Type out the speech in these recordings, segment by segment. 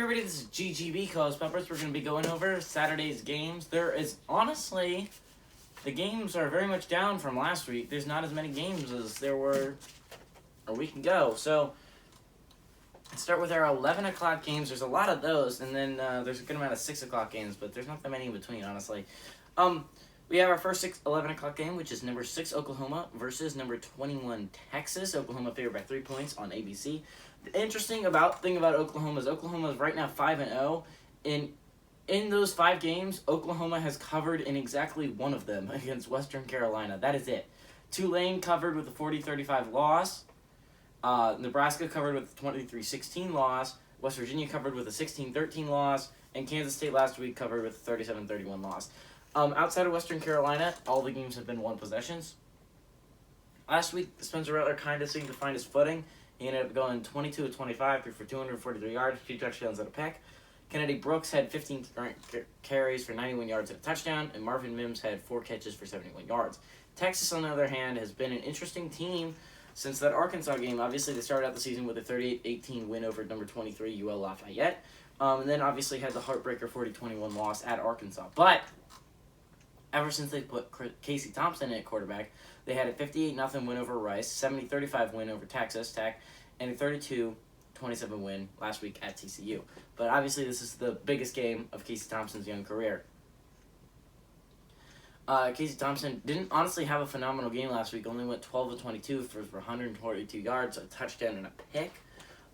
everybody, this is GGB Coast Peppers. We're going to be going over Saturday's games. Honestly, the games are very much down from last week. There's not as many games as there were a week ago. So, let's start with our 11 o'clock games. There's a lot of those, and then there's a good amount of 6 o'clock games, but there's not that many in between, honestly. We have our first 11 o'clock game, which is number 6 Oklahoma versus number 21 Texas. Oklahoma favored by 3 points on ABC. The interesting thing about Oklahoma is right now 5-0. In those 5 games, Oklahoma has covered in exactly one of them against Western Carolina. That is it. Tulane covered with a 40-35 loss. Nebraska covered with a 23-16 loss. West Virginia covered with a 16-13 loss. And Kansas State last week covered with a 37-31 loss. Outside of Western Carolina, all the games have been 1 possessions. Last week, Spencer Rattler kind of seemed to find his footing. He ended up going 22-25, threw for 243 yards, 2 touchdowns and a pick. Kennedy Brooks had 15 carries for 91 yards and a touchdown, and Marvin Mims had 4 catches for 71 yards. Texas, on the other hand, has been an interesting team since that Arkansas game. Obviously, they started out the season with a 38-18 win over number 23 UL Lafayette, and then obviously had the heartbreaker 40-21 loss at Arkansas. But ever since they put Casey Thompson at quarterback, they had a 58-0 win over Rice, 70-35 win over Texas Tech, and a 32-27 win last week at TCU. But obviously, this is the biggest game of Casey Thompson's young career. Casey Thompson didn't honestly have a phenomenal game last week. Only went 12-22 for 142 yards, a touchdown, and a pick.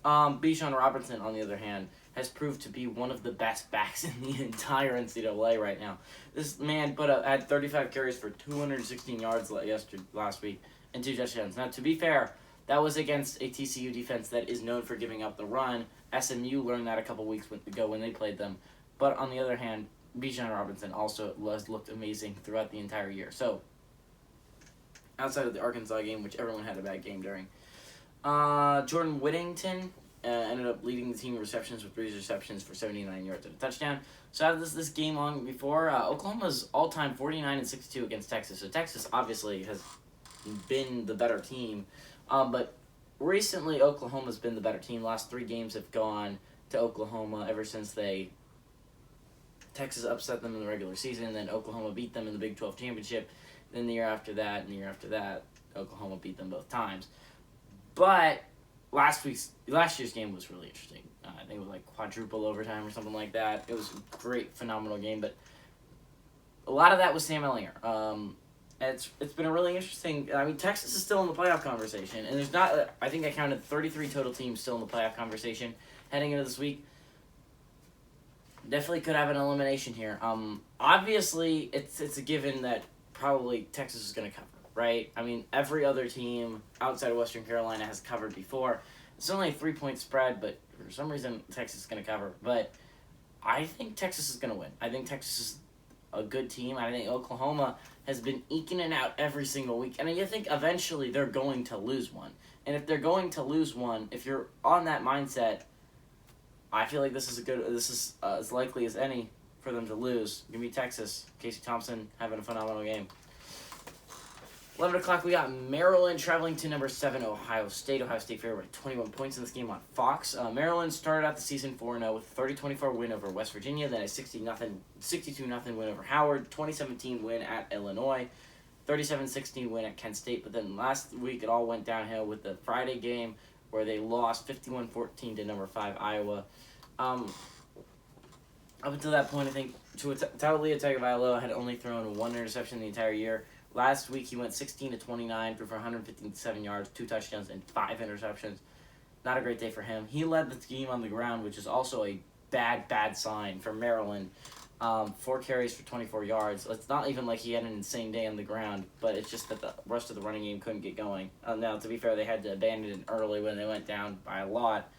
Bijan Robinson, on the other hand, has proved to be one of the best backs in the entire NCAA right now. This man had 35 carries for 216 yards last week and 2 touchdowns. Now, to be fair, that was against a TCU defense that is known for giving up the run. SMU learned that a couple weeks ago when they played them. But on the other hand, Bijan Robinson also looked amazing throughout the entire year. So, outside of the Arkansas game, which everyone had a bad game during, Jordan Whittington ended up leading the team in receptions with 3 receptions for 79 yards and a touchdown. So out of this game long before, Oklahoma's all-time 49-62 against Texas. So Texas obviously has been the better team. But recently Oklahoma's been the better team. Last 3 games have gone to Oklahoma ever since Texas upset them in the regular season. Then Oklahoma beat them in the Big 12 championship. Then the year after that and the year after that, Oklahoma beat them both times. But last year's game was really interesting. I think it was like quadruple overtime or something like that. It was a great, phenomenal game, but a lot of that was Sam Ehlinger. It's been a really interesting. I mean, Texas is still in the playoff conversation, and there's not. I think I counted 33 total teams still in the playoff conversation heading into this week. Definitely could have an elimination here. Obviously, it's a given that probably Texas is going to cover. Right? I mean, every other team outside of Western Carolina has covered before. It's only a 3-point spread, but for some reason, Texas is going to cover. But I think Texas is going to win. I think Texas is a good team. I think Oklahoma has been eking it out every single week. And I think eventually they're going to lose one. And if they're going to lose one, if you're on that mindset, I feel like this is as likely as any for them to lose. Give me Texas. Casey Thompson having a phenomenal game. 11 o'clock, we got Maryland traveling to number 7 Ohio State. Ohio State favored by 21 points in this game on Fox. Maryland started out the season 4-0 with a 30-24 win over West Virginia, then a 62-0 win over Howard, 2017 win at Illinois, 37-16 win at Kent State. But then last week, it all went downhill with the Friday game where they lost 51-14 to number 5 Iowa. Up until that point, I think Taulia Tagovailoa had only thrown 1 interception the entire year. Last week, he went 16-29, threw for 157 yards, 2 touchdowns, and 5 interceptions. Not a great day for him. He led the team on the ground, which is also a bad sign for Maryland. 4 carries for 24 yards. It's not even like he had an insane day on the ground, but it's just that the rest of the running game couldn't get going. Now, to be fair, they had to abandon it early when they went down by a lot,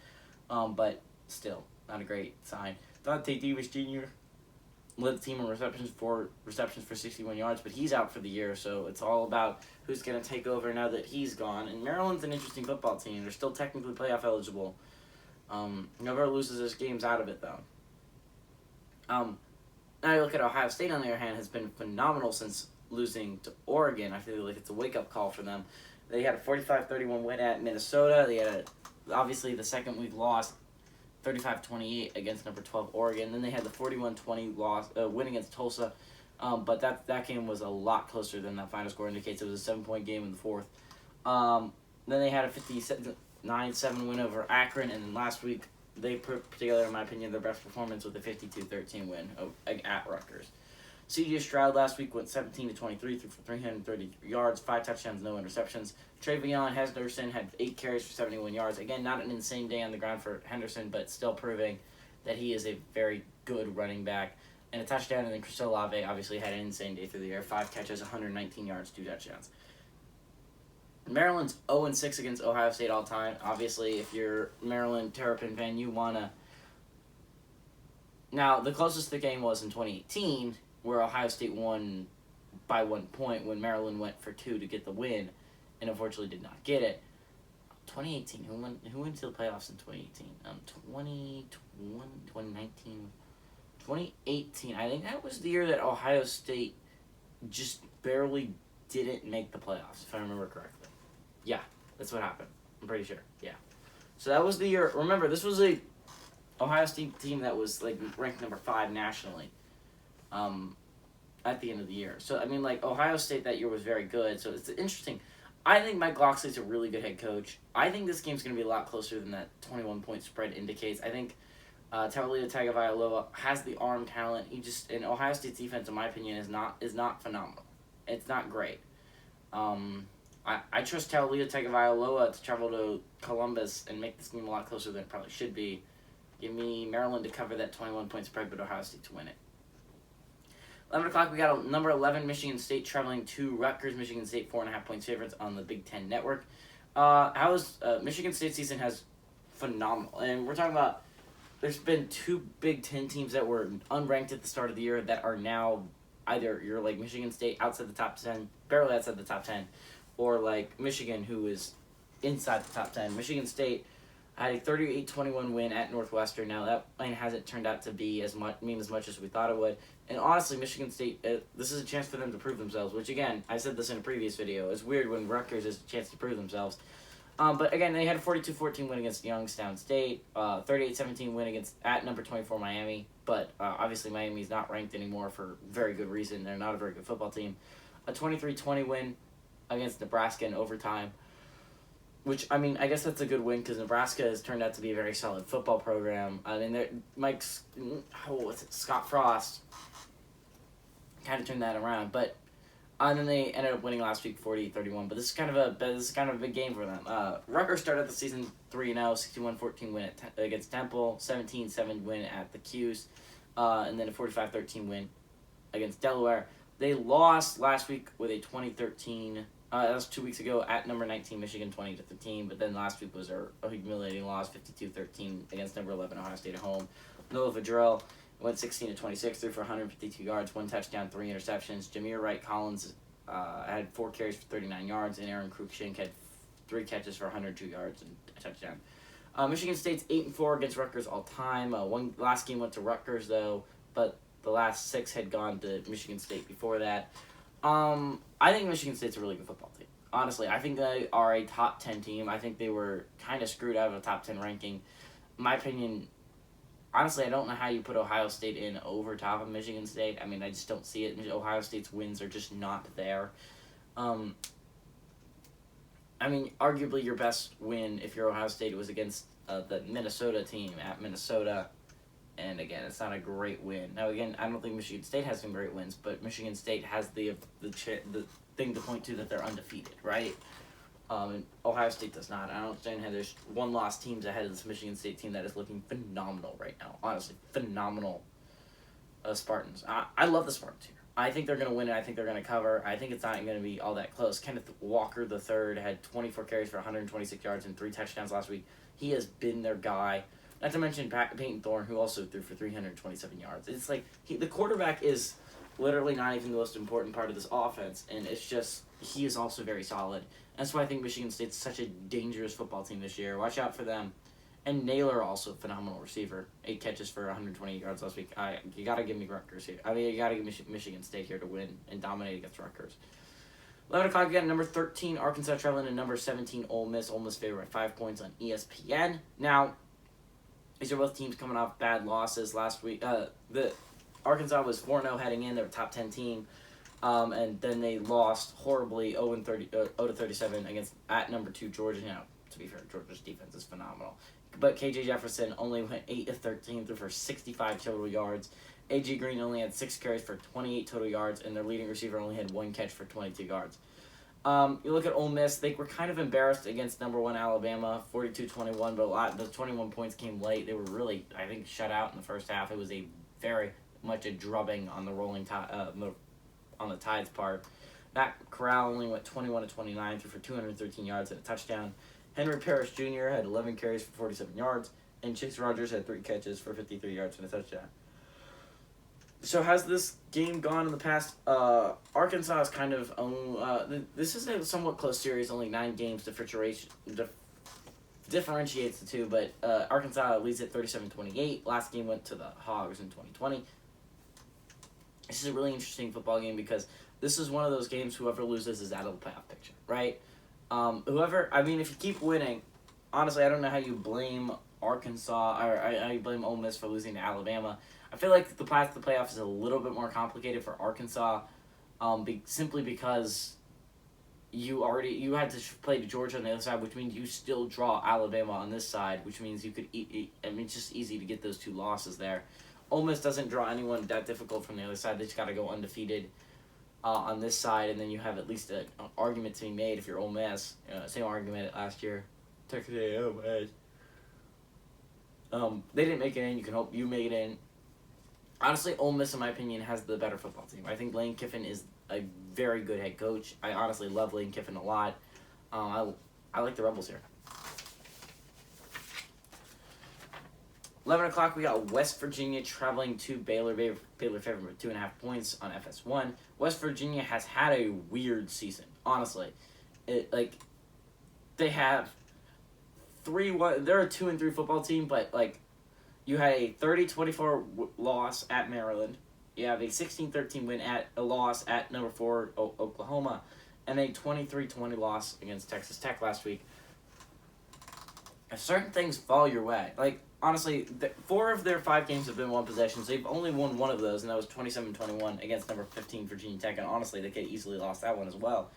but still, not a great sign. Dante Davis Jr. led the team in receptions for 61 yards, but he's out for the year, so it's all about who's going to take over now that he's gone. And Maryland's an interesting football team. They're still technically playoff eligible. Whoever loses this game's out of it, though. Now you look at Ohio State, on the other hand, has been phenomenal since losing to Oregon. I feel like it's a wake-up call for them. They had a 45-31 win at Minnesota. They had obviously the second week lost 35-28 against number 12 Oregon. Then they had the 41-20 win against Tulsa. But that game was a lot closer than that final score indicates. It was a 7-point game in the fourth. Then they had a 59-7 win over Akron, and then last week they put together, in my opinion, their best performance with a 52-13 win at Rutgers. C.J. Stroud last week went 17-23, threw for 330 yards, 5 touchdowns, no interceptions. Travion Henderson had 8 carries for 71 yards. Again, not an insane day on the ground for Henderson, but still proving that he is a very good running back. And a touchdown, and then Chris Olave obviously had an insane day through the air. 5 catches, 119 yards, 2 touchdowns. Maryland's 0-6 against Ohio State all time. Obviously, if you're a Maryland Terrapin fan, you want to... Now, the closest the game was in 2018, where Ohio State won by 1 point when Maryland went for 2 to get the win, and unfortunately did not get it. 2018, who went to the playoffs in 2018? 2019... 2018, I think that was the year that Ohio State just barely didn't make the playoffs, if I remember correctly. Yeah, that's what happened. I'm pretty sure. Yeah. So that was the year. Remember, this was a Ohio State team that was like ranked number 5 nationally at the end of the year. So, I mean, like, Ohio State that year was very good. So it's interesting. I think Mike Locksley's a really good head coach. I think this game's going to be a lot closer than that 21-point spread indicates. I think Taulio Tagovailoa has the arm talent. And Ohio State's defense, in my opinion, is not phenomenal. It's not great. I trust Taulio Tagovailoa to travel to Columbus and make this game a lot closer than it probably should be. Give me Maryland to cover that 21-point spread, but Ohio State to win it. 11 o'clock, we got number 11 Michigan State traveling to Rutgers. Michigan State 4.5 points favorites on the Big Ten Network. Michigan State season has phenomenal, and we're talking about. There's been 2 Big Ten teams that were unranked at the start of the year that are now either you're like Michigan State outside the top 10, barely outside the top 10, or like Michigan, who is inside the top 10. Michigan State had a 38-21 win at Northwestern. Now that win hasn't turned out to be as much as we thought it would. And honestly, Michigan State, this is a chance for them to prove themselves. Which again, I said this in a previous video. It's weird when Rutgers is a chance to prove themselves. But again, they had a 42-14 win against Youngstown State, 38-17 win at number 24 Miami. But obviously Miami's not ranked anymore for very good reason. They're not a very good football team. A 23-20 win against Nebraska in overtime. Which, I mean, I guess that's a good win because Nebraska has turned out to be a very solid football program. I mean, Scott Frost kind of turned that around. But and then they ended up winning last week 48-31, but this is kind of a big game for them. Rutgers started the season 3-0, 61-14 win against Temple, 17-7 win at the Cuse, and then a 45-13 win against Delaware. They lost last week with a 2013. That was 2 weeks ago at number 19 Michigan 20-13, but then last week was a humiliating loss 52-13 against number 11 Ohio State at home. Noah Vedrell went 16-26, threw for 152 yards, 1 touchdown, 3 interceptions. Jameer Wright-Collins had 4 carries for 39 yards, and Aaron Cruikshank had 3 catches for 102 yards and a touchdown. Michigan State's 8-4 against Rutgers all time. One last game went to Rutgers though, but the last 6 had gone to Michigan State before that. I think Michigan State's a really good football team. Honestly, I think they are a top 10 team. I think they were kind of screwed out of a top 10 ranking. In my opinion, honestly, I don't know how you put Ohio State in over top of Michigan State. I mean, I just don't see it. Ohio State's wins are just not there. I mean, arguably your best win if you're Ohio State was against the Minnesota team at Minnesota. And again, it's not a great win. Now, again, I don't think Michigan State has some great wins, but Michigan State has the thing to point to that they're undefeated, right? And Ohio State does not. I don't understand how there's one-loss teams ahead of this Michigan State team that is looking phenomenal right now. Honestly, phenomenal Spartans. I love the Spartans here. I think they're going to win it. I think they're going to cover. I think it's not going to be all that close. Kenneth Walker III had 24 carries for 126 yards and 3 touchdowns last week. He has been their guy. Not to mention Peyton Thorne, who also threw for 327 yards. It's like the quarterback is literally not even the most important part of this offense, and it's just he is also very solid. That's why I think Michigan State's such a dangerous football team this year. Watch out for them. And Naylor, also a phenomenal receiver. 8 catches for 128 yards last week. You got to give me Rutgers here. I mean, you got to give Michigan State here to win and dominate against Rutgers. 11 o'clock, we got number 13, Arkansas traveling to number 17, Ole Miss. Ole Miss favorite by 5 points on ESPN. Now, These are both teams coming off bad losses last week. The Arkansas was 4-0 heading in; they were top 10 team, and then they lost horribly 0-37 against at number 2 Georgia. Now, to be fair, Georgia's defense is phenomenal, but KJ Jefferson only went 8 of 13 threw for 65 total yards. A.J. Green only had 6 carries for 28 total yards, and their leading receiver only had 1 catch for 22 yards. You look at Ole Miss; they were kind of embarrassed against number 1 Alabama, 42-21, but the 21 points came late. They were really, I think, shut out in the first half. It was a very much a drubbing on the on the Tide's part. Matt Corral only went 21-29, threw for 213 yards and a touchdown. Henry Parrish Jr. had 11 carries for 47 yards, and Chase Rogers had 3 catches for 53 yards and a touchdown. So has this game gone in the past? Arkansas is kind of this is a somewhat close series, only 9 games differentiates the two, but Arkansas leads at 37-28. Last game went to the Hogs in 2020. This is a really interesting football game because this is one of those games whoever loses is out of the playoff picture, right? If you keep winning, honestly, I don't know how you blame Arkansas or how you blame Ole Miss for losing to Alabama. I feel like the path to the playoffs is a little bit more complicated for Arkansas, simply because you had to play to Georgia on the other side, which means you still draw Alabama on this side, which means you could it's just easy to get those 2 losses there. Ole Miss doesn't draw anyone that difficult from the other side. They just got to go undefeated on this side, and then you have at least an argument to be made if you're Ole Miss. Same argument last year. Texas A&M. They didn't make it in. You can hope you make it in. Honestly, Ole Miss, in my opinion, has the better football team. I think Lane Kiffin is a very good head coach. I honestly love Lane Kiffin a lot. I like the Rebels here. 11 o'clock, we got West Virginia traveling to Baylor. Baylor favored by 2.5 points on FS1. West Virginia has had a weird season, honestly. They have 3-1. They're a 2-3 football team, but you had a 30-24 loss at Maryland. You have a 16-13 win at a loss at number 4 Oklahoma, and a 23-20 loss against Texas Tech last week. If certain things fall your way, honestly, 4 of their 5 games have been 1 possession, so they've only won 1 of those, and that was 27-21 against number 15 Virginia Tech, and honestly, they could have easily lost that one as well.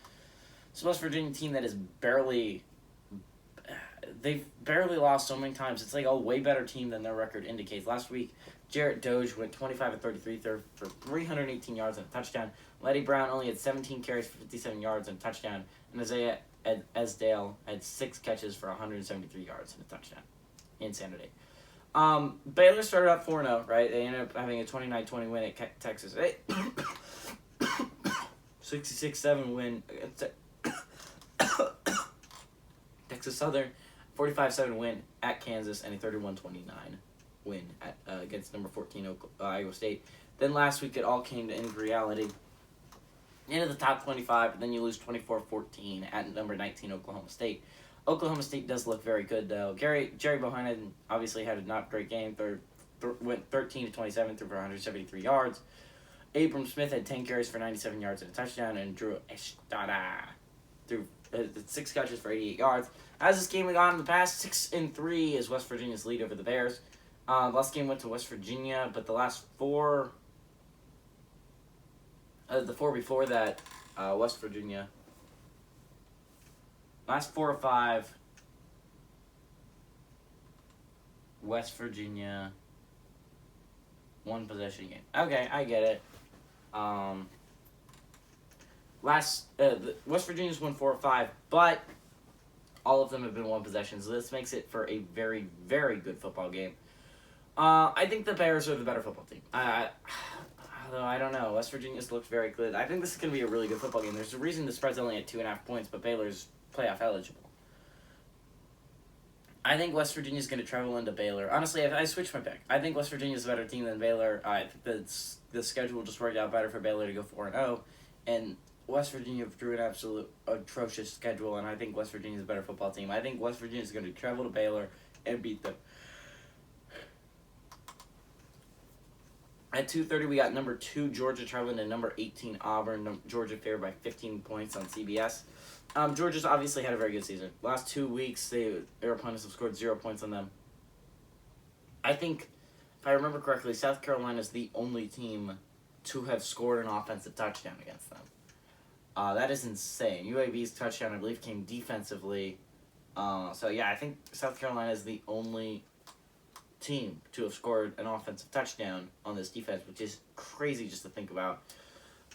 So West Virginia team that is they've barely lost so many times. It's a way better team than their record indicates. Last week, Jarrett Doge went 25-33 for 318 yards and a touchdown. Letty Brown only had 17 carries for 57 yards and a touchdown, and Isaiah Esdale had 6 catches for 173 yards and a touchdown. Insanity. Baylor started out 4-0, right? They ended up having a 29-20 win at Texas. 66-7 win against Texas Southern. 45-7 win at Kansas, and a 31-29 win against number 14 Iowa State. Then last week it all came to end reality. Into the top 25, and then you lose 24-14 at number 19 Oklahoma State. Oklahoma State does look very good, though. Jerry Bohannon obviously had a not great game. Went 13-27, threw for 173 yards. Abram Smith had 10 carries for 97 yards and a touchdown, and Drew Estrada threw 6 catches for 88 yards. As this game went on in the past, 6-3 is West Virginia's lead over the Bears. Last game went to West Virginia, but the last 4, the 4 before that, West Virginia. Last 4 or 5, West Virginia, 1 possession game. Okay, I get it. West Virginia's won 4 or 5, but all of them have been 1 possession, so this makes it for a very, very good football game. I think the Bears are the better football team. Although I don't know, West Virginia's looked very good. I think this is going to be a really good football game. There's a reason the spread's only at 2.5 points, but Baylor's playoff eligible. I think West Virginia's going to travel into Baylor. Honestly, if I switch my pick, I think West Virginia's a better team than Baylor. I think the schedule just worked out better for Baylor to go 4-0, and West Virginia drew an absolute atrocious schedule, and I think West Virginia's a better football team. I think West Virginia's going to travel to Baylor and beat them. At 2:30, we got number 2 Georgia traveling to number 18 Auburn. Georgia favored by 15 points on CBS. Georgia's obviously had a very good season. Last 2 weeks, their opponents have scored 0 points on them. I think, if I remember correctly, South Carolina is the only team to have scored an offensive touchdown against them. That is insane. UAB's touchdown, I believe, came defensively. So, yeah, I think South Carolina is the only team to have scored an offensive touchdown on this defense, which is crazy just to think about.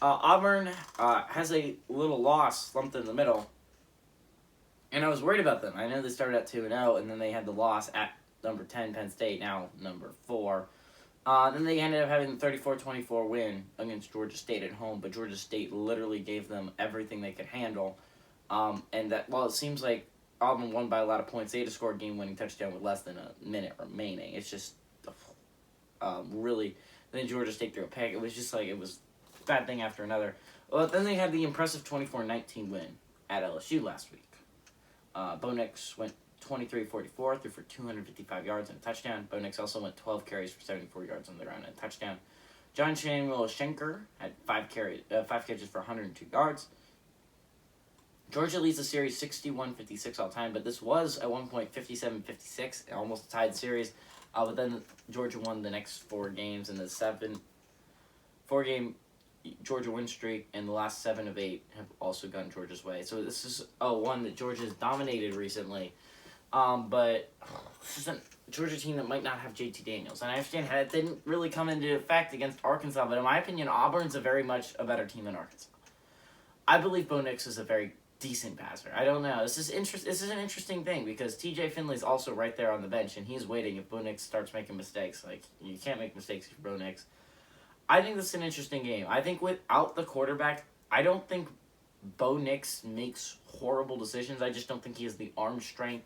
Auburn has a little loss slumped in the middle, and I was worried about them. I know they started at 2-0, and then they had the loss at number 10, Penn State, now number 4. Then they ended up having the 34-24 win against Georgia State at home, but Georgia State literally gave them everything they could handle. And that, while it seems like Auburn won by a lot of points, they had to score a game-winning touchdown with less than a minute remaining. It's just really... Then Georgia State threw a pick. It was just like, it was bad thing after another. Well, then they had the impressive 24-19 win at LSU last week. Bo Nix went 23-44, threw for 255 yards and a touchdown. Bo Nix also went 12 carries for 74 yards on the ground and a touchdown. John Samuel Schenker had 5 catches for 102 yards. Georgia leads the series 61-56 all time, but this was at one point 57-56, almost a tied series. But then Georgia won the next 4 games, and the 4-game Georgia win streak, and the last 7 of 8 have also gone Georgia's way. So this is one that Georgia's dominated recently. But this is a Georgia team that might not have JT Daniels. And I understand how it didn't really come into effect against Arkansas, but in my opinion, Auburn's a very much a better team than Arkansas. I believe Bo Nix is a very decent passer. I don't know. This is an interesting thing because TJ Finley's also right there on the bench, and he's waiting if Bo Nix starts making mistakes. Like, you can't make mistakes if you're Bo Nix. I think this is an interesting game. I think without the quarterback, I don't think Bo Nix makes horrible decisions. I just don't think he has the arm strength.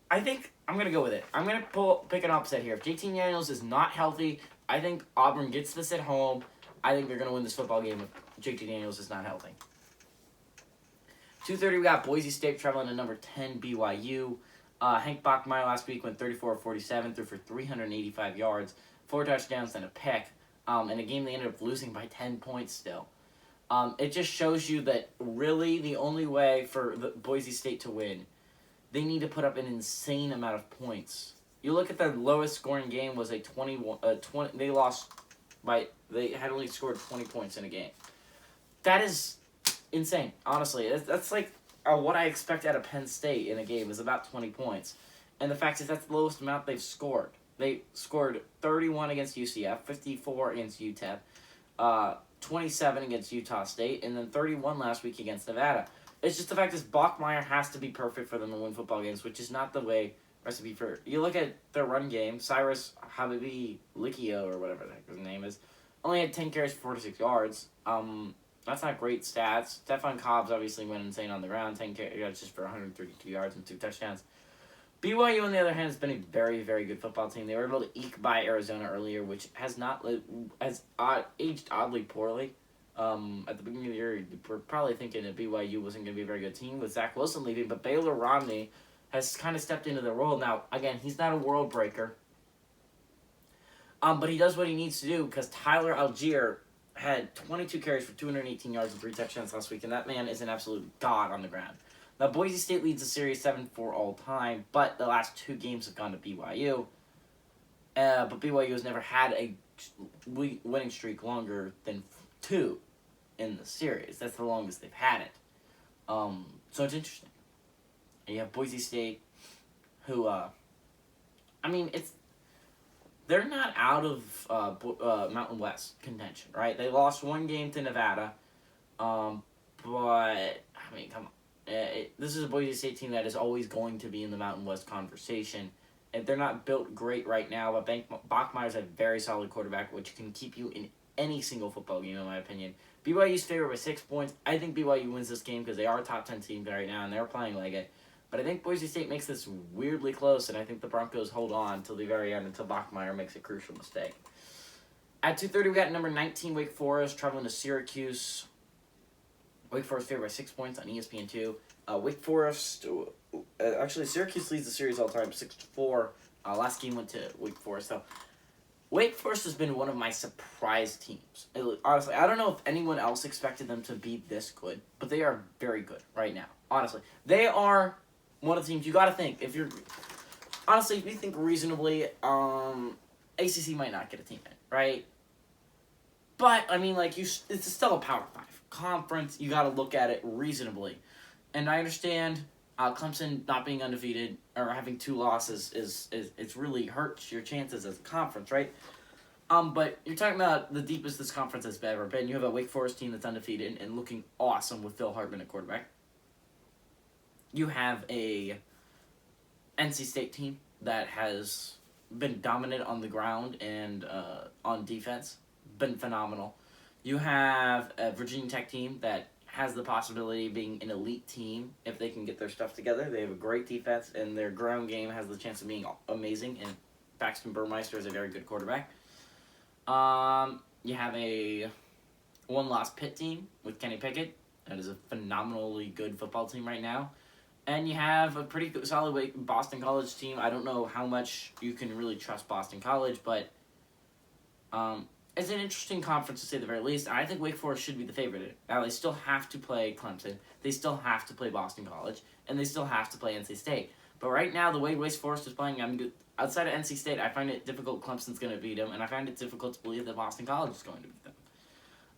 I think I'm going to go with it. I'm going to pick an upset here. If JT Daniels is not healthy, I think Auburn gets this at home. I think they're going to win this football game if JT Daniels is not healthy. 2:30, we got Boise State traveling to number 10 BYU. Hank Bachmeier last week went 34-47, threw for 385 yards, 4 touchdowns, and a pick. In a game they ended up losing by 10 points still. It just shows you that really the only way for the Boise State to win, they need to put up an insane amount of points. You look at the lowest scoring game was a 20. They lost by, they had only scored 20 points in a game. That is insane, honestly. That's like what I expect out of Penn State in a game is about 20 points. And the fact is that's the lowest amount they've scored. They scored 31 against UCF, 54 against UTEP, 27 against Utah State, and then 31 last week against Nevada. It's just the fact is Bachmeier has to be perfect for them to win football games, which is not the recipe for... You look at their run game, Cyrus Habibi Likio, or whatever the heck his name is, only had 10 carries for 46 yards. That's not great stats. Stephon Cobbs obviously went insane on the ground, 10 carries just for 132 yards and 2 touchdowns. BYU, on the other hand, has been a very, very good football team. They were able to eke by Arizona earlier, which has aged oddly poorly. At the beginning of the year, we're probably thinking that BYU wasn't going to be a very good team with Zach Wilson leaving, but Baylor Romney has kind of stepped into the role. Now, again, he's not a world breaker, but he does what he needs to do because Tyler Algier had 22 carries for 218 yards and 3 touchdowns last week, and that man is an absolute god on the ground. Now, Boise State leads the series 7-4 all time, but the last 2 games have gone to BYU. But BYU has never had a winning streak longer than 2 in the series. That's the longest they've had it. So it's interesting. And you have Boise State, who, they're not out of Mountain West contention, right? They lost 1 game to Nevada, but, come on. This is a Boise State team that is always going to be in the Mountain West conversation. And they're not built great right now, but Bachmeier's a very solid quarterback, which can keep you in any single football game, in my opinion. BYU's favored by 6 points. I think BYU wins this game because they are a top 10 team right now, and they're playing like it. But I think Boise State makes this weirdly close, and I think the Broncos hold on until the very end, until Bachmeier makes a crucial mistake. At 2:30, we got number 19 Wake Forest traveling to Syracuse. Wake Forest favored by 6 points on ESPN2. Wake Forest, actually Syracuse leads the series all time 6-4. Last game went to Wake Forest. So Wake Forest has been one of my surprise teams. Honestly, I don't know if anyone else expected them to be this good, but they are very good right now. Honestly, they are one of the teams you got to think if you're honestly, if you think reasonably, ACC might not get a team in, right? But I mean, like it's still a Power 5 conference. You got to look at it reasonably, and I understand Clemson not being undefeated or having 2 losses is it's really hurts your chances as a conference, right? But you're talking about the deepest this conference has ever been. You have a Wake Forest team that's undefeated and looking awesome with Phil Hartman at quarterback. You have a NC State team that has been dominant on the ground and on defense, been phenomenal. You have a Virginia Tech team that has the possibility of being an elite team if they can get their stuff together. They have a great defense, and their ground game has the chance of being amazing, and Paxton Burmeister is a very good quarterback. You have a one-loss Pitt team with Kenny Pickett. That is a phenomenally good football team right now. And you have a pretty solid Boston College team. I don't know how much you can really trust Boston College, but it's an interesting conference to say the very least. I think Wake Forest should be the favorite. Now, they still have to play Clemson. They still have to play Boston College. And they still have to play NC State. But right now, the way Wake Forest is playing, outside of NC State, I find it difficult Clemson's going to beat them. And I find it difficult to believe that Boston College is going to beat them.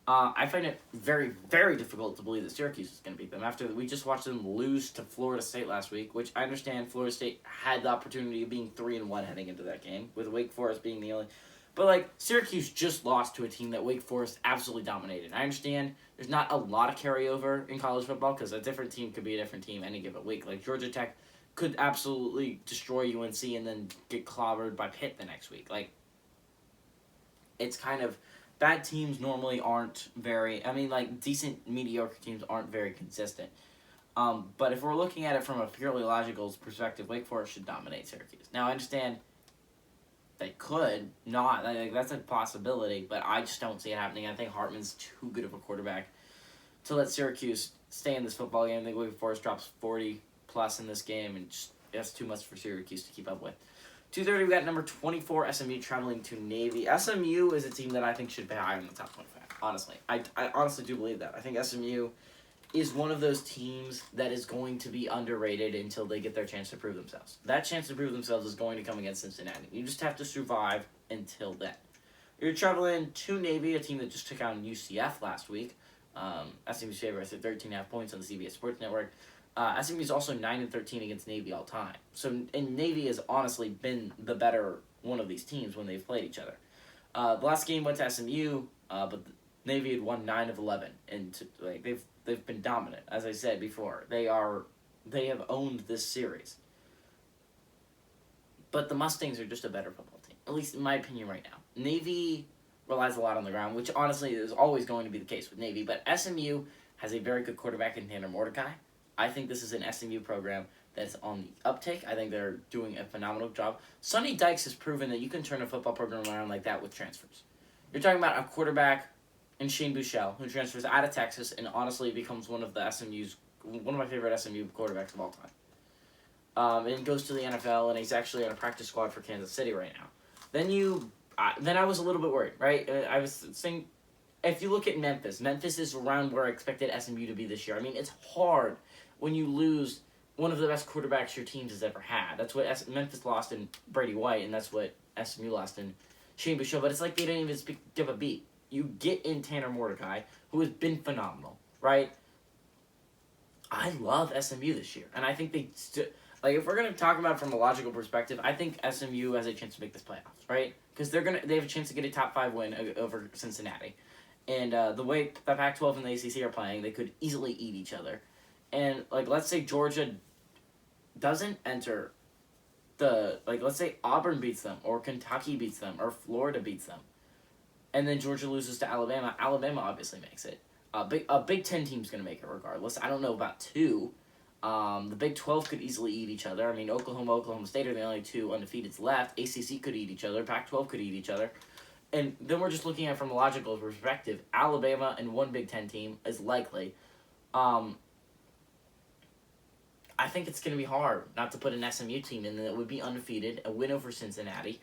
I find it very, very difficult to believe that Syracuse is going to beat them after we just watched them lose to Florida State last week, which I understand Florida State had the opportunity of being 3-1 heading into that game, with Wake Forest being the only. But, Syracuse just lost to a team that Wake Forest absolutely dominated. I understand there's not a lot of carryover in college football because a different team could be a different team any given week. Like, Georgia Tech could absolutely destroy UNC and then get clobbered by Pitt the next week. It's kind of. Bad teams normally aren't very. Decent, mediocre teams aren't very consistent. But if we're looking at it from a purely logical perspective, Wake Forest should dominate Syracuse. Now, I understand they could not. That's a possibility, but I just don't see it happening. I think Hartman's too good of a quarterback to let Syracuse stay in this football game. I think Wake Forest drops 40+ in this game, and just that's too much for Syracuse to keep up with. 2:30, we got number 24, SMU, traveling to Navy. SMU is a team that I think should be higher in the top 25, honestly. I honestly do believe that. I think SMU is one of those teams that is going to be underrated until they get their chance to prove themselves. That chance to prove themselves is going to come against Cincinnati. You just have to survive until then. You're traveling to Navy, a team that just took out UCF last week. SMU's favorite at 13.5 points on the CBS Sports Network. SMU is also 9-13 against Navy all time. And Navy has honestly been the better one of these teams when they've played each other. The last game went to SMU, but Navy had won 9 of 11, and they've been dominant. As I said before, they have owned this series. But the Mustangs are just a better football team, at least in my opinion right now. Navy relies a lot on the ground, which honestly is always going to be the case with Navy. But SMU has a very good quarterback in Tanner Mordecai. I think this is an SMU program that's on the uptake. I think they're doing a phenomenal job. Sonny Dykes has proven that you can turn a football program around like that with transfers. You're talking about a quarterback in Shane Buechele who transfers out of Texas and honestly becomes one of my favorite SMU quarterbacks of all time. And goes to the NFL, and he's actually on a practice squad for Kansas City right now. Then I was a little bit worried, right? I was saying, if you look at Memphis is around where I expected SMU to be this year. I mean, it's hard when you lose one of the best quarterbacks your team has ever had. That's what Memphis lost in Brady White, and that's what SMU lost in Shane Buechele. But it's like they didn't even give a beat. You get in Tanner Mordecai, who has been phenomenal, right? I love SMU this year, and I think if we're gonna talk about it from a logical perspective, I think SMU has a chance to make this playoffs, right? Because they have a chance to get a top 5 win over Cincinnati, and the way the Pac-12 and the ACC are playing, they could easily eat each other. And let's say Georgia doesn't enter let's say Auburn beats them, or Kentucky beats them, or Florida beats them, and then Georgia loses to Alabama. Alabama obviously makes it. A Big Ten team's going to make it regardless. I don't know about 2. The Big 12 could easily eat each other. I mean, Oklahoma State are the only 2 undefeateds left. ACC could eat each other. Pac-12 could eat each other. And then we're just looking at it from a logical perspective. Alabama and one Big Ten team is likely. I think it's going to be hard not to put an SMU team in that would be undefeated, a win over Cincinnati.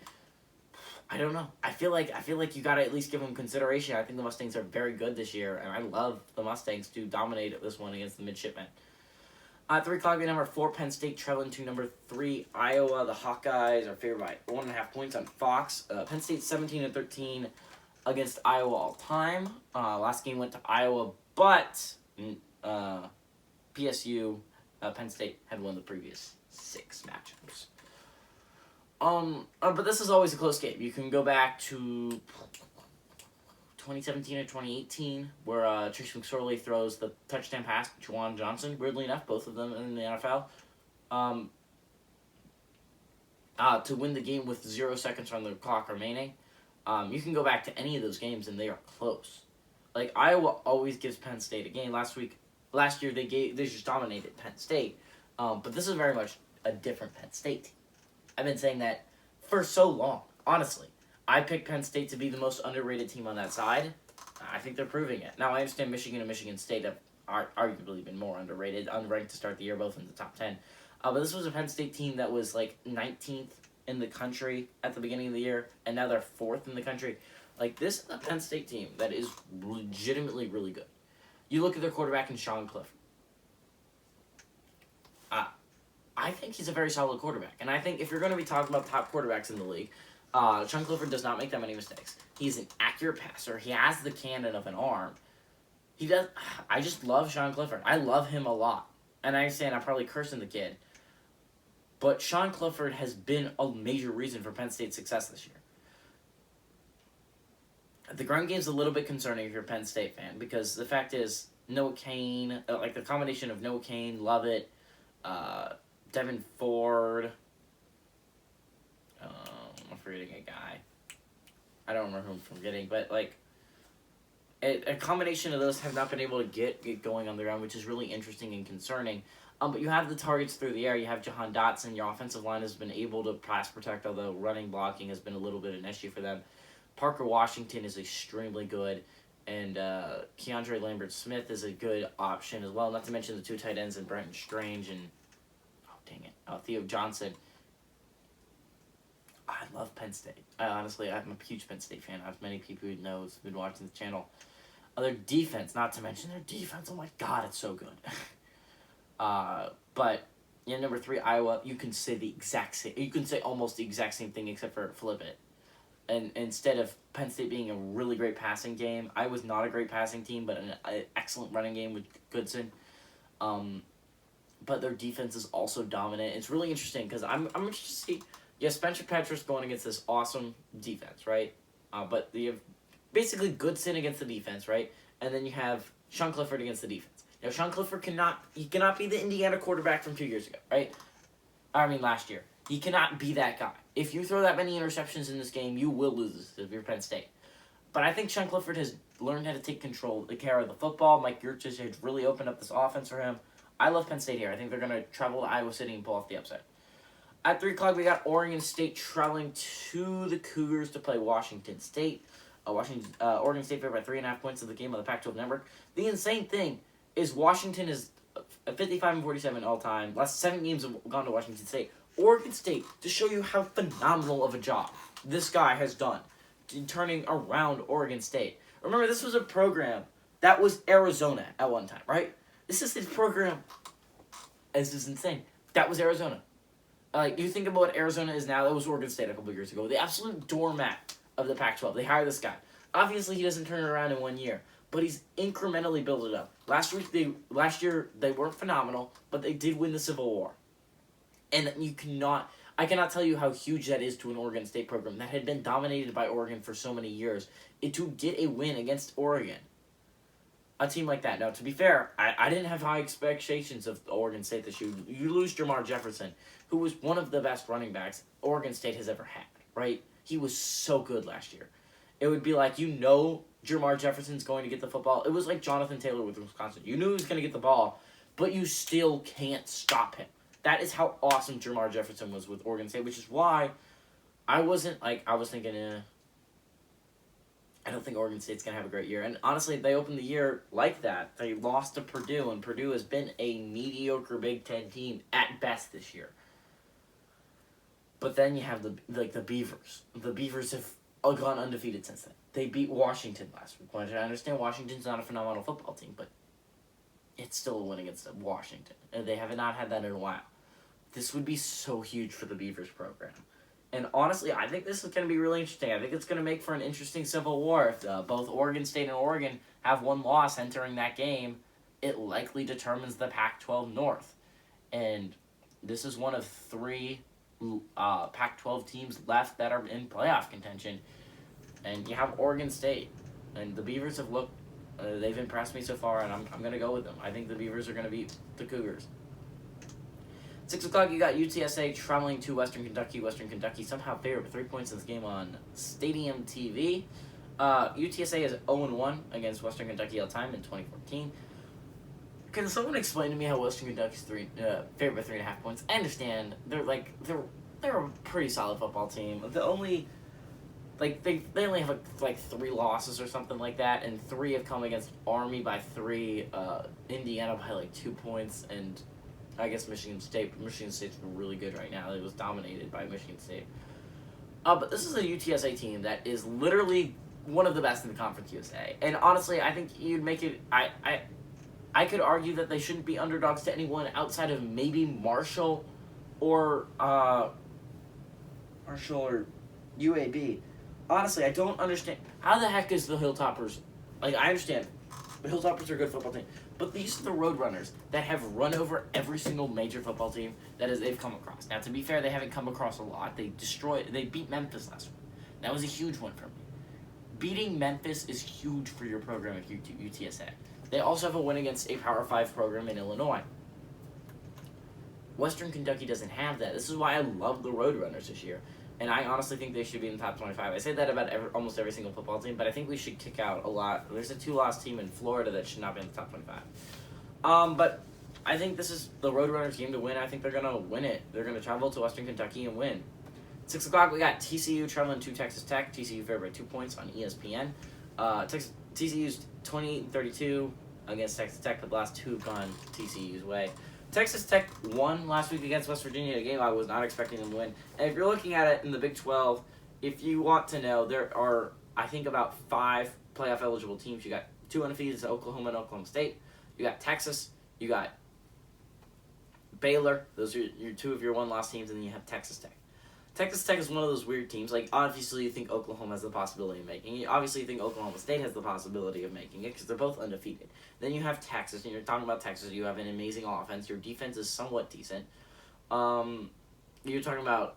I don't know. I feel like you got to at least give them consideration. I think the Mustangs are very good this year, and I love the Mustangs to dominate this one against the Midshipmen. At 3 o'clock, number 4, Penn State traveling to number 3, Iowa. The Hawkeyes are favored by 1.5 points on Fox. Penn State 17-13 against Iowa all time. Last game went to Iowa, but PSU, Penn State had won the previous 6 matchups. But this is always a close game. You can go back to 2017 or 2018, where Trace McSorley throws the touchdown pass to Juwan Johnson. Weirdly enough, both of them in the NFL. To win the game with 0 seconds on the clock remaining. You can go back to any of those games, and they are close. Like, Iowa always gives Penn State a game. Last year, they just dominated Penn State. But this is very much a different Penn State team. I've been saying that for so long, honestly. I picked Penn State to be the most underrated team on that side. I think they're proving it. Now, I understand Michigan and Michigan State have arguably been more underrated, unranked to start the year, both in the top 10. But this was a Penn State team that was like 19th in the country at the beginning of the year, and now they're 4th in the country. Like, this is a Penn State team that is legitimately really good. You look at their quarterback in Sean Clifford. I think he's a very solid quarterback. And I think if you're going to be talking about top quarterbacks in the league, Sean Clifford does not make that many mistakes. He's an accurate passer. He has the cannon of an arm. He does. I just love Sean Clifford. I love him a lot. And I understand I'm probably cursing the kid. But Sean Clifford has been a major reason for Penn State's success this year. The ground game's a little bit concerning if you're a Penn State fan, because the fact is, Noah Cain, like the combination of Noah Cain, Lovett, Devin Ford, I'm forgetting a guy. I don't remember who I'm forgetting, but like a combination of those have not been able to get going on the ground, which is really interesting and concerning. But you have the targets through the air. You have Jahan Dotson. Your offensive line has been able to pass protect, although running blocking has been a little bit an issue for them. Parker Washington is extremely good, and Keandre Lambert-Smith is a good option as well, not to mention the 2 tight ends in Brenton Strange and Theo Johnson. I love Penn State. Honestly, I'm a huge Penn State fan, as many people who know who've been watching the channel. Their defense, not to mention their defense, oh my god, it's so good. But number 3, Iowa, you can say the exact same. You can say almost the exact same thing except for flip it. And instead of Penn State being a really great passing game, Iowa's not a great passing team, but an excellent running game with Goodson. But their defense is also dominant. It's really interesting because I'm interested to see. You have Spencer Petras going against this awesome defense, right? But you have basically Goodson against the defense, right? And then you have Sean Clifford against the defense. Now, Sean Clifford cannot be the Indiana quarterback from 2 years ago, right? Last year. He cannot be that guy. If you throw that many interceptions in this game, you will lose if you're Penn State. But I think Sean Clifford has learned how to take care of the football. Mike Yurcich has really opened up this offense for him. I love Penn State here. I think they're going to travel to Iowa City and pull off the upset. At 3 o'clock, we got Oregon State traveling to the Cougars to play Washington State. Oregon State favored by 3.5 points of the game on the Pac-12 Network. The insane thing is Washington is 55-47 all time. Last 7 games have gone to Washington State. Oregon State, to show you how phenomenal of a job this guy has done in turning around Oregon State. Remember, this was a program that was Arizona at one time, right? This is his program. This is insane. That was Arizona. You think about what Arizona is now, that was Oregon State a couple years ago. The absolute doormat of the Pac-12. They hire this guy. Obviously, he doesn't turn it around in 1 year, but he's incrementally built it up. Last year, they weren't phenomenal, but they did win the Civil War. And I cannot tell you how huge that is to an Oregon State program that had been dominated by Oregon for so many years. To get a win against Oregon, a team like that. Now, to be fair, I didn't have high expectations of Oregon State this year. You lose Jamar Jefferson, who was one of the best running backs Oregon State has ever had, right? He was so good last year. It would be like, Jamar Jefferson's going to get the football. It was like Jonathan Taylor with Wisconsin. You knew he was going to get the ball, but you still can't stop him. That is how awesome Jamar Jefferson was with Oregon State, which is why I was thinking, I don't think Oregon State's going to have a great year. And honestly, they opened the year like that. They lost to Purdue, and Purdue has been a mediocre Big Ten team at best this year. But then you have the Beavers. The Beavers have gone undefeated since then. They beat Washington last week. I understand Washington's not a phenomenal football team, but it's still a win against Washington. And they have not had that in a while. This would be so huge for the Beavers program. And honestly, I think this is going to be really interesting. I think it's going to make for an interesting civil war. If both Oregon State and Oregon have one loss entering that game, it likely determines the Pac-12 North. And this is one of 3 Pac-12 teams left that are in playoff contention. And you have Oregon State. And the Beavers have looked, they've impressed me so far, and I'm going to go with them. I think the Beavers are going to beat the Cougars. 6 o'clock, you got UTSA traveling to Western Kentucky. Western Kentucky somehow favored with 3 points in this game on Stadium TV. UTSA is 0-1 against Western Kentucky all time in 2014. Can someone explain to me how Western Kentucky's favored by 3.5 points? I understand they're a pretty solid football team. The only they only have like 3 losses or something like that, and 3 have come against Army by 3, Indiana by like 2 points, and I guess Michigan State. Michigan State's really good right now. It was dominated by Michigan State. But this is a UTSA team that is literally one of the best in the Conference USA. And honestly, I think you'd make it... I could argue that they shouldn't be underdogs to anyone outside of maybe Marshall or UAB. Honestly, I don't understand. How the heck is the Hilltoppers... Like, I understand. The Hilltoppers are a good football team. But these are the Roadrunners that have run over every single major football team they've come across. Now, to be fair, they haven't come across a lot. They beat Memphis last week. That was a huge one for me. Beating Memphis is huge for your program at UTSA. They also have a win against a Power 5 program in Illinois. Western Kentucky doesn't have that. This is why I love the Roadrunners this year. And I honestly think they should be in the top 25. I say that about almost every single football team, but I think we should kick out a lot. There's a 2-loss team in Florida that should not be in the top 25. But I think this is the Roadrunners' game to win. I think they're going to win it. They're going to travel to Western Kentucky and win. 6 o'clock, we got TCU traveling to Texas Tech. TCU favored by 2 points on ESPN. TCU's 28-32 against Texas Tech, but the last 2 have gone TCU's way. Texas Tech won last week against West Virginia, a game I was not expecting them to win. And if you're looking at it in the Big 12, if you want to know, there are, I think, about 5 playoff-eligible teams. You got 2 undefeated, Oklahoma and Oklahoma State. You got Texas. You got Baylor. Those are your 2 of your one-loss teams, and then you have Texas Tech. Texas Tech is one of those weird teams. Like, obviously, you think Oklahoma has the possibility of making it. Obviously, you think Oklahoma State has the possibility of making it because they're both undefeated. Then you have Texas, and you're talking about Texas. You have an amazing offense. Your defense is somewhat decent. You're talking about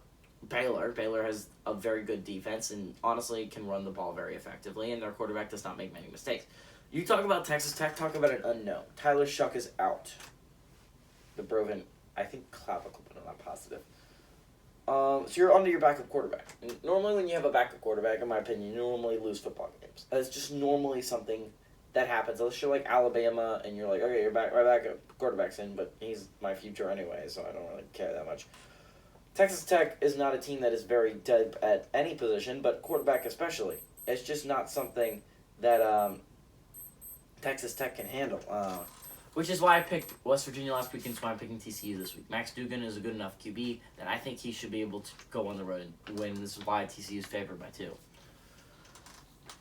Baylor. Baylor has a very good defense and, honestly, can run the ball very effectively, and their quarterback does not make many mistakes. You talk about Texas Tech, talk about an unknown. Tyler Shuck is out. The broken, I think, clavicle, but I'm not positive. So you're onto your backup quarterback. And normally when you have a backup quarterback, in my opinion, you normally lose football games. That's just normally something that happens. Unless you're like Alabama and you're like, okay, my backup quarterback's in, but he's my future anyway, so I don't really care that much. Texas Tech is not a team that is very deep at any position, but quarterback especially. It's just not something that Texas Tech can handle. Which is why I picked West Virginia last week, and that's why I'm picking TCU this week. Max Duggan is a good enough QB that I think he should be able to go on the road and win. This is why TCU is favored by 2.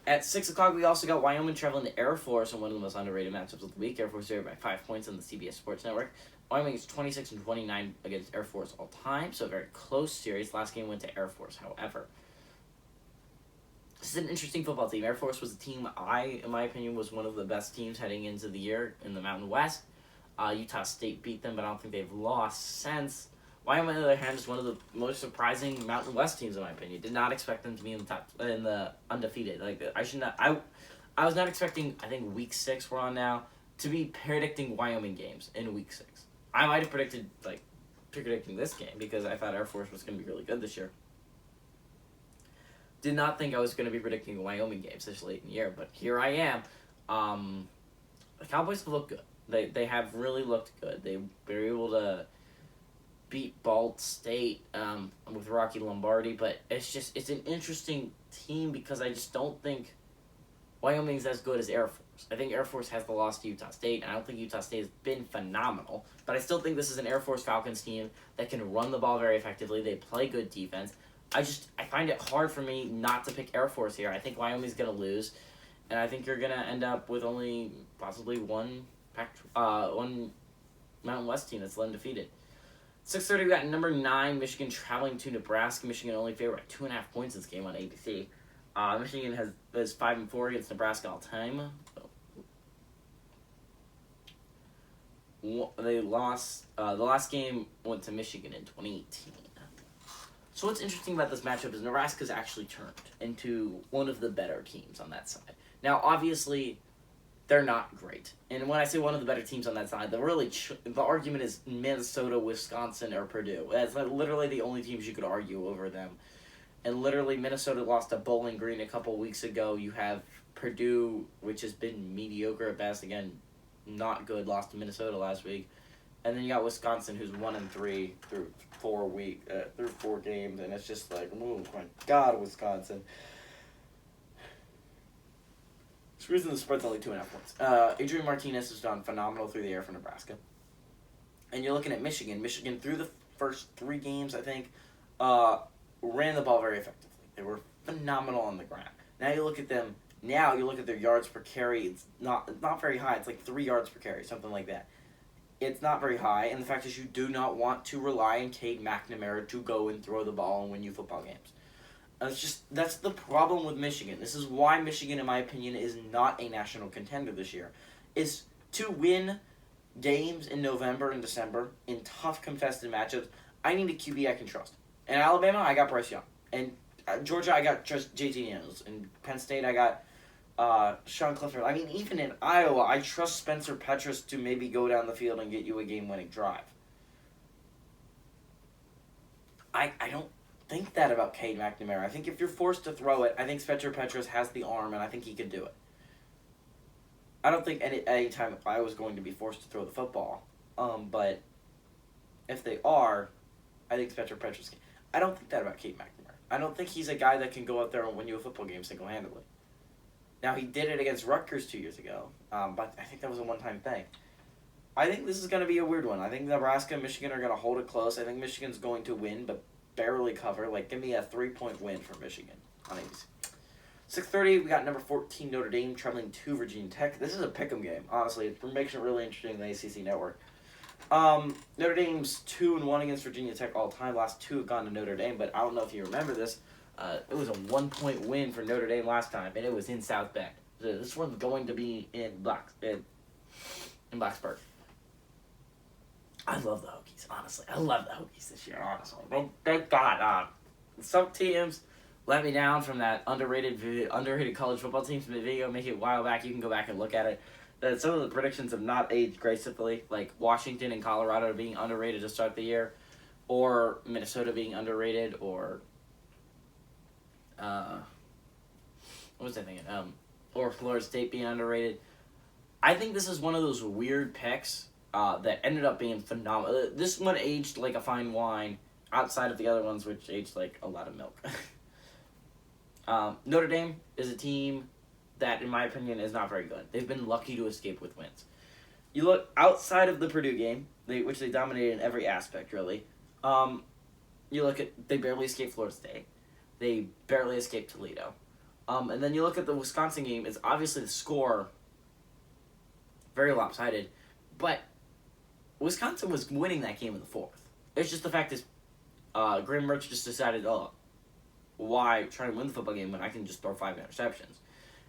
At 6 o'clock, we also got Wyoming traveling to Air Force in one of the most underrated matchups of the week. Air Force favored by 5 points on the CBS Sports Network. Wyoming is 26-29 against Air Force all time, so a very close series. Last game went to Air Force, however. This is an interesting football team. Air Force was a team in my opinion, was one of the best teams heading into the year in the Mountain West. Utah State beat them, but I don't think they've lost since. Wyoming, on the other hand, is one of the most surprising Mountain West teams, in my opinion. Did not expect them to be in the undefeated. I was not expecting, I think week 6 we're on now, to be predicting Wyoming games in week 6. I might have predicting this game because I thought Air Force was going to be really good this year. Did not think I was going to be predicting Wyoming games this late in the year, but here I am. The Cowboys have looked good. They have really looked good. They were able to beat Ball State with Rocky Lombardi, but it's an interesting team because I just don't think Wyoming's as good as Air Force. I think Air Force has the loss to Utah State, and I don't think Utah State has been phenomenal, but I still think this is an Air Force Falcons team that can run the ball very effectively. They play good defense. I find it hard for me not to pick Air Force here. I think Wyoming's going to lose, and I think you're going to end up with only possibly one one Mountain West team that's undefeated. 6:30, we got number 9 Michigan traveling to Nebraska. Michigan only favored by 2.5 points in this game on ABC. Michigan is 5-4 against Nebraska all time. They lost. The last game went to Michigan in 2018. So what's interesting about this matchup is Nebraska's actually turned into one of the better teams on that side. Now, obviously, they're not great. And when I say one of the better teams on that side, the argument is Minnesota, Wisconsin, or Purdue. That's literally the only teams you could argue over them. And literally, Minnesota lost to Bowling Green a couple weeks ago. You have Purdue, which has been mediocre at best. Again, not good. Lost to Minnesota last week. And then you got Wisconsin, who's 1-3 through 4 games, and it's just like, oh my God, Wisconsin. This reason the spread's only 2.5 points. Adrian Martinez has done phenomenal through the air for Nebraska. And you're looking at Michigan. Michigan, through the first 3 games, I think, ran the ball very effectively. They were phenomenal on the ground. Now you look at them. Now you look at their yards per carry. It's not very high. It's like 3 yards per carry, something like that. It's not very high, and the fact is you do not want to rely on Cade McNamara to go and throw the ball and win you football games. That's the problem with Michigan. This is why Michigan, in my opinion, is not a national contender this year. Is to win games in November and December in tough contested matchups, I need a QB I can trust. In Alabama, I got Bryce Young. In Georgia, I got just JT Daniels. In Penn State, I got Sean Clifford. I mean, even in Iowa, I trust Spencer Petras to maybe go down the field and get you a game-winning drive. I don't think that about Cade McNamara. I think if you're forced to throw it, I think Spencer Petras has the arm, and I think he could do it. I don't think any time if I was going to be forced to throw the football. But if they are, I think Spencer Petras can. I don't think that about Cade McNamara. I don't think he's a guy that can go out there and win you a football game single-handedly. Now, he did it against Rutgers 2 years ago, but I think that was a one-time thing. I think this is going to be a weird one. I think Nebraska and Michigan are going to hold it close. I think Michigan's going to win, but barely cover. Like, give me a 3-point win for Michigan on ABC. 6:30, we got number 14 Notre Dame traveling to Virginia Tech. This is a pick'em game, honestly. It makes it really interesting in the ACC network. Notre Dame's 2-1 against Virginia Tech all time. Last 2 have gone to Notre Dame, but I don't know if you remember this. It was a 1-point win for Notre Dame last time, and it was in South Bend. This one's going to be in Blacksburg. I love the Hokies, honestly. I love the Hokies this year, honestly. Thank God. Some teams let me down from that underrated college football teams video. Make it a while back. You can go back and look at it. Some of the predictions have not aged gracefully, like Washington and Colorado being underrated to start the year, or Minnesota being underrated, or what was I thinking? Or Florida State being underrated. I think this is one of those weird picks that ended up being phenomenal. This one aged like a fine wine, outside of the other ones, which aged like a lot of milk. Notre Dame is a team that, in my opinion, is not very good. They've been lucky to escape with wins. You look outside of the Purdue game, which they dominated in every aspect, really. You look at, they barely escaped Florida State. They barely escaped Toledo. And then you look at the Wisconsin game, it's obviously the score very lopsided, but Wisconsin was winning that game in the 4th. It's just the fact is, Graham Mertz just decided, why try and win the football game when I can just throw 5 interceptions?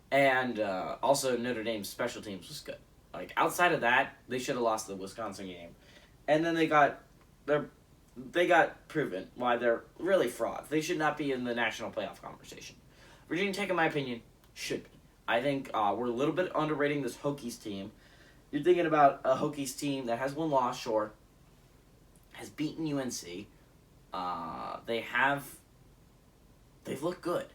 And also Notre Dame's special teams was good. Like, outside of that, they should have lost the Wisconsin game. And then they got proven why they're really frauds. They should not be in the national playoff conversation. Virginia Tech, in my opinion, should be. I think we're a little bit underrating this Hokies team. You're thinking about a Hokies team that has one loss, sure, has beaten UNC. They've looked good.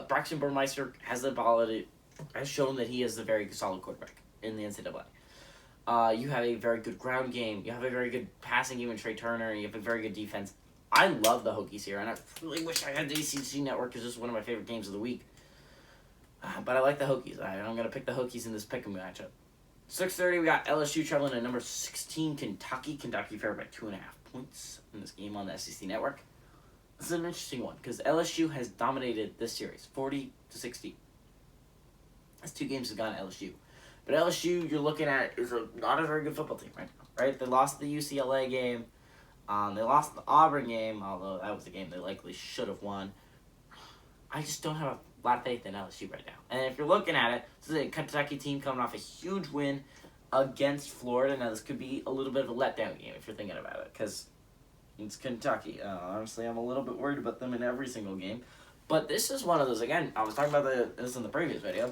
Braxton Burmeister has the ability, has shown that he is a very solid quarterback in the NCAA. You have a very good ground game. You have a very good passing game in Trey Turner. You have a very good defense. I love the Hokies here, and I really wish I had the ACC network because this is one of my favorite games of the week. But I like the Hokies. I'm going to pick the Hokies in this pick'em matchup. 6:30, we got LSU traveling to number 16 Kentucky. Kentucky favored by 2.5 points in this game on the SEC network. This is an interesting one because LSU has dominated this series, 40-60. These 2 games have gone to LSU. But LSU, you're looking at, is not a very good football team right now, right? They lost the UCLA game. They lost the Auburn game, although that was a game they likely should have won. I just don't have a lot of faith in LSU right now. And if you're looking at it, this is a Kentucky team coming off a huge win against Florida. Now, this could be a little bit of a letdown game if you're thinking about it, because it's Kentucky. Honestly, I'm a little bit worried about them in every single game. But this is one of those, again, I was talking about this in the previous video,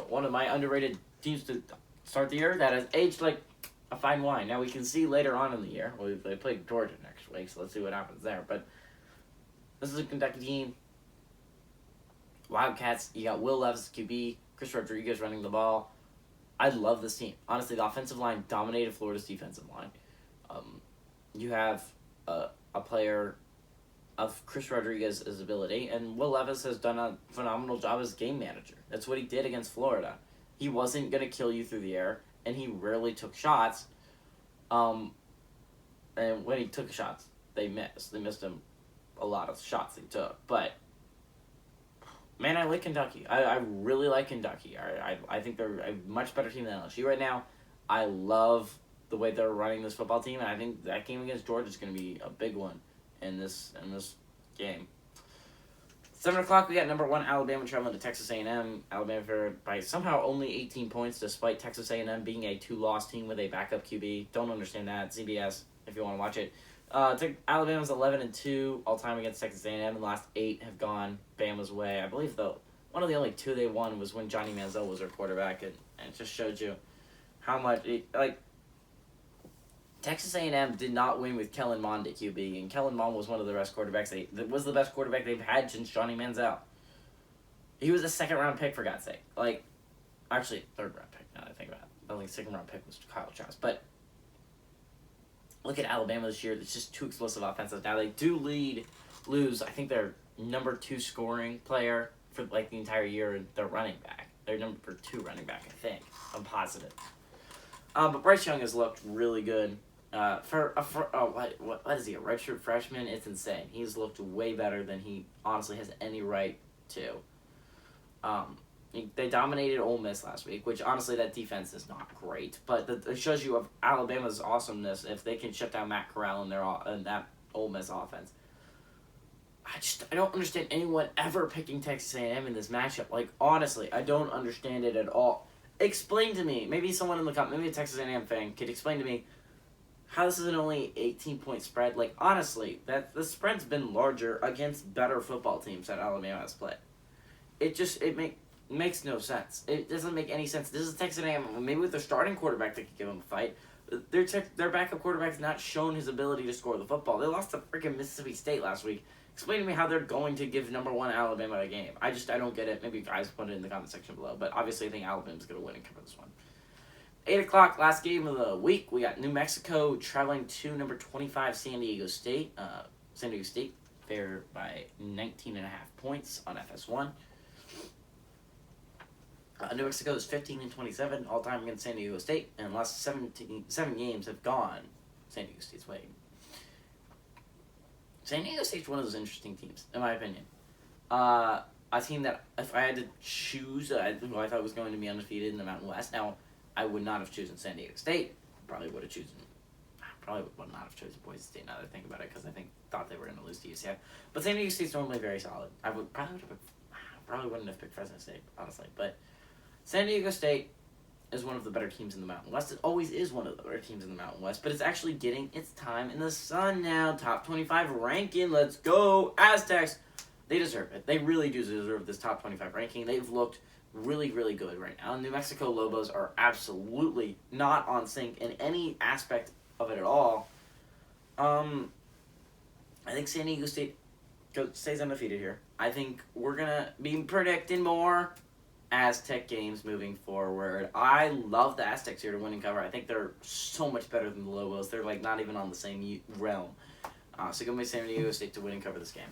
one of my underrated teams to start the year that has aged like a fine wine. Now, we can see later on in the year, they play Georgia next week, so let's see what happens there. But this is a Kentucky team. Wildcats, you got Will Levis, QB, Chris Rodriguez running the ball. I love this team. Honestly, the offensive line dominated Florida's defensive line. You have a player of Chris Rodriguez's ability, and Will Levis has done a phenomenal job as game manager. That's what he did against Florida. He wasn't going to kill you through the air, and he rarely took shots. And when he took shots, they missed. They missed him a lot of shots he took. But, man, I like Kentucky. I really like Kentucky. I think they're a much better team than LSU right now. I love the way they're running this football team, and I think that game against Georgia is going to be a big one in this game. 7 o'clock, we got number 1 Alabama traveling to Texas A&M. Alabama favored by somehow only 18 points, despite Texas A&M being a 2-loss team with a backup QB. Don't understand that. CBS, if you want to watch it. Alabama's 11-2 all time against Texas A&M. The last 8 have gone Bama's way. I believe one of the only 2 they won was when Johnny Manziel was their quarterback, and it just showed you how much Texas A&M did not win with Kellen Mond at QB, and Kellen Mond was one of the best quarterbacks. Was the best quarterback they've had since Johnny Manziel. He was a second-round pick, for God's sake. Actually, third-round pick, now that I think about it. The only second-round pick was Kyle Trask. But look at Alabama this year. It's just too explosive offensive. Now, they do lose, I think, their number 2 scoring player for, the entire year, and their running back. Their number 2 running back, I think. I'm positive. But Bryce Young has looked really good. What is he, a redshirt freshman? It's insane. He's looked way better than he honestly has any right to. They dominated Ole Miss last week, which honestly that defense is not great. But it shows you of Alabama's awesomeness if they can shut down Matt Corral and that Ole Miss offense. I don't understand anyone ever picking Texas A&M in this matchup. Honestly, I don't understand it at all. Explain to me, maybe someone in the maybe a Texas A&M fan could explain to me how this is an only 18-point spread. Honestly, that the spread's been larger against better football teams that Alabama has played. It makes no sense. It doesn't make any sense. This is Texas A&M. Maybe with their starting quarterback, they could give them a fight. Their backup quarterback's not shown his ability to score the football. They lost to freaking Mississippi State last week. Explain to me how they're going to give number 1 Alabama a game. I don't get it. Maybe you guys put it in the comment section below. But obviously, I think Alabama's going to win and cover this one. 8 o'clock, last game of the week. We got New Mexico traveling to number 25 San Diego State. San Diego State favored by 19.5 points on FS1. New Mexico is 15-27 all time against San Diego State, and the last 7 games have gone San Diego State's way. San Diego State's one of those interesting teams, in my opinion. A team that, if I had to choose who I thought was going to be undefeated in the Mountain West, now, I would not have chosen San Diego State. Probably would not have chosen Boise State now that I think about it, because I thought they were going to lose to UCF. But San Diego State's normally very solid. I probably wouldn't have picked Fresno State, honestly. But San Diego State is one of the better teams in the Mountain West. It always is one of the better teams in the Mountain West, but it's actually getting its time in the sun now. Top 25 ranking. Let's go, Aztecs. They deserve it. They really do deserve this top 25 ranking. They've looked really, really good right now. New Mexico Lobos are absolutely not on sync in any aspect of it at all. I think San Diego State stays undefeated here. I think we're going to be predicting more Aztec games moving forward. I love the Aztecs here to win and cover. I think they're so much better than the Lobos. They're not even on the same realm. So give me San Diego State to win and cover this game.